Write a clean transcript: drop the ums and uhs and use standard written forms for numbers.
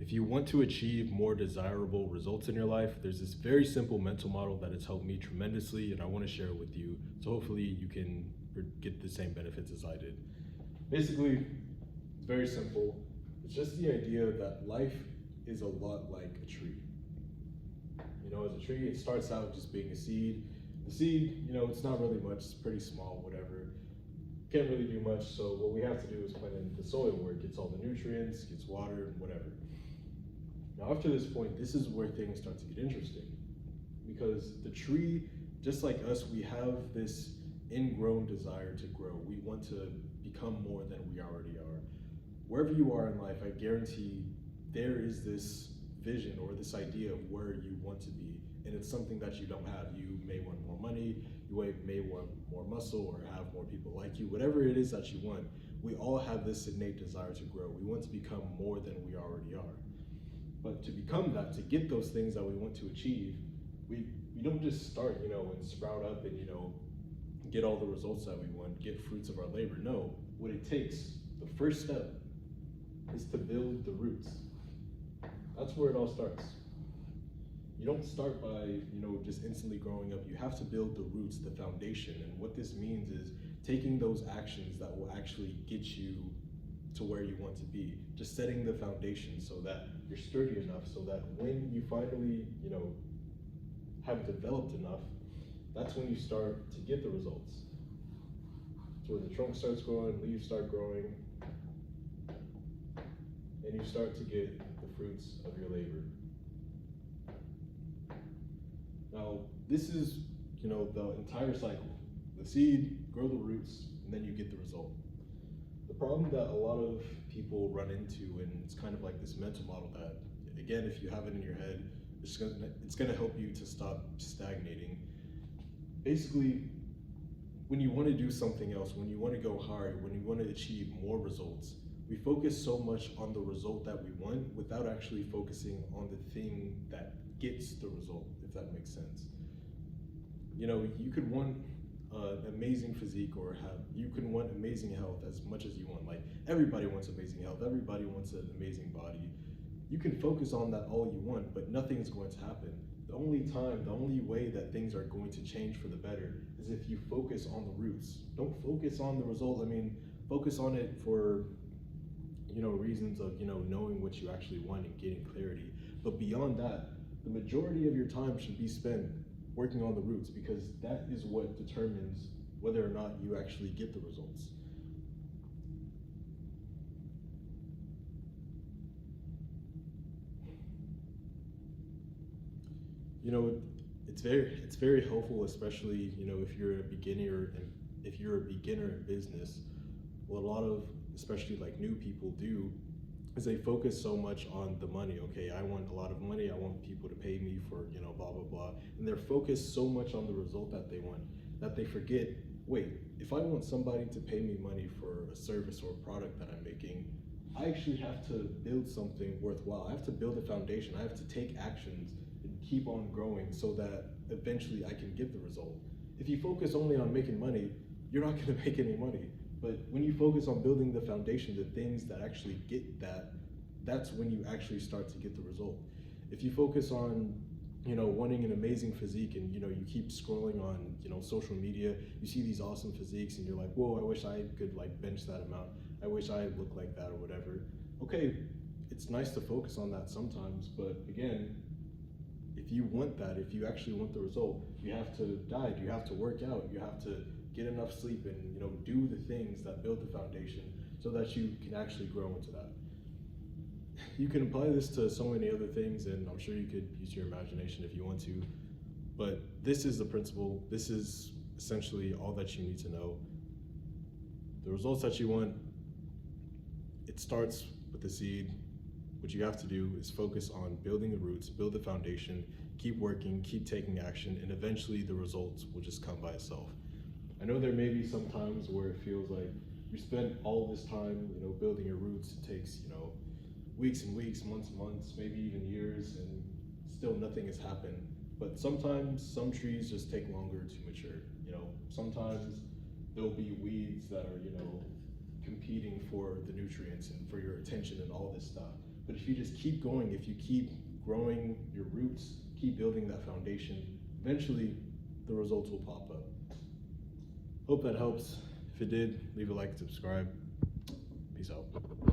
If you want to achieve more desirable results in your life, there's this very simple mental model that has helped me tremendously, and I want to share it with you. So hopefully you can get the same benefits as I did. Basically, it's very simple. It's just the idea that life is a lot like a tree. You know, as a tree, it starts out just being a seed. The seed, you know, it's not really much, it's pretty small, whatever. Can't really do much, so what we have to do is plant in the soil where it gets all the nutrients, gets water, whatever. Now, after this point, this is where things start to get interesting, because the tree, just like us, we have this ingrown desire to grow. We want to become more than we already are. Wherever you are in life, I guarantee there is this vision or this idea of where you want to be, and it's something that you don't have. You may want more money, you may want more muscle, or have more people like you, whatever it is that you want. We all have this innate desire to grow. We want to become more than we already are. But to become that, to get those things that we want to achieve, we don't just start, you know, and sprout up and, you know, get all the results that we want, get fruits of our labor. No, what it takes, the first step, is to build the roots. That's where it all starts. You don't start by, you know, just instantly growing up. You have to build the roots, the foundation. And what this means is taking those actions that will actually get you to where you want to be. Just setting the foundation so that you're sturdy enough, so that when you finally, you know, have developed enough, that's when you start to get the results. So where the trunk starts growing, leaves start growing, and you start to get the fruits of your labor. Now, this is, you know, the entire cycle. The seed, grow the roots, and then you get the result. The problem that a lot of people run into, and it's kind of like this mental model that, again, if you have it in your head, it's gonna help you to stop stagnating. Basically, when you want to do something else, when you want to go higher, when you want to achieve more results, we focus so much on the result that we want without actually focusing on the thing that gets the result, if that makes sense. You know, you could want amazing physique, or you can want amazing health as much as you want. Like, everybody wants amazing health, everybody wants an amazing body. You can focus on that all you want, but nothing's going to happen. The only way that things are going to change for the better is if you focus on the roots. Don't focus on the result. I mean, focus on it for, you know, reasons of, you know, knowing what you actually want and getting clarity. But beyond that, the majority of your time should be spent working on the roots, because that is what determines whether or not you actually get the results. You know, it's very helpful, especially, you know, if you're a beginner in business. What a lot of, especially like new people, do is they focus so much on the money. Okay, I want a lot of money, I want people to pay me for, you know, blah blah blah, and they're focused so much on the result that they want that they forget, wait, if I want somebody to pay me money for a service or a product that I'm making, I actually have to build something worthwhile. I have to build a foundation. I have to take actions and keep on growing so that eventually I can get the result. If you focus only on making money, you're not going to make any money. But when you focus on building the foundation, the things that actually get that, that's when you actually start to get the result. If you focus on, you know, wanting an amazing physique, and, you know, you keep scrolling on, you know, social media, you see these awesome physiques and you're like, whoa, I wish I could like bench that amount. I wish I looked like that or whatever. Okay, it's nice to focus on that sometimes, but again, if you want that, if you actually want the result, you have to diet, you have to work out, you have to get enough sleep, and, you know, do the things that build the foundation so that you can actually grow into that. You can apply this to so many other things, and I'm sure you could use your imagination if you want to, but this is the principle. This is essentially all that you need to know. The results that you want, it starts with the seed. What you have to do is focus on building the roots, build the foundation, keep working, keep taking action, and eventually the results will just come by itself. I know there may be some times where it feels like you spend all this time, you know, building your roots. It takes, you know, weeks and weeks, months and months, maybe even years, and still nothing has happened. But sometimes some trees just take longer to mature. You know, sometimes there'll be weeds that are, you know, competing for the nutrients and for your attention and all this stuff. But if you just keep going, if you keep growing your roots, keep building that foundation, eventually the results will pop up. Hope that helps. If it did, leave a like, subscribe. Peace out.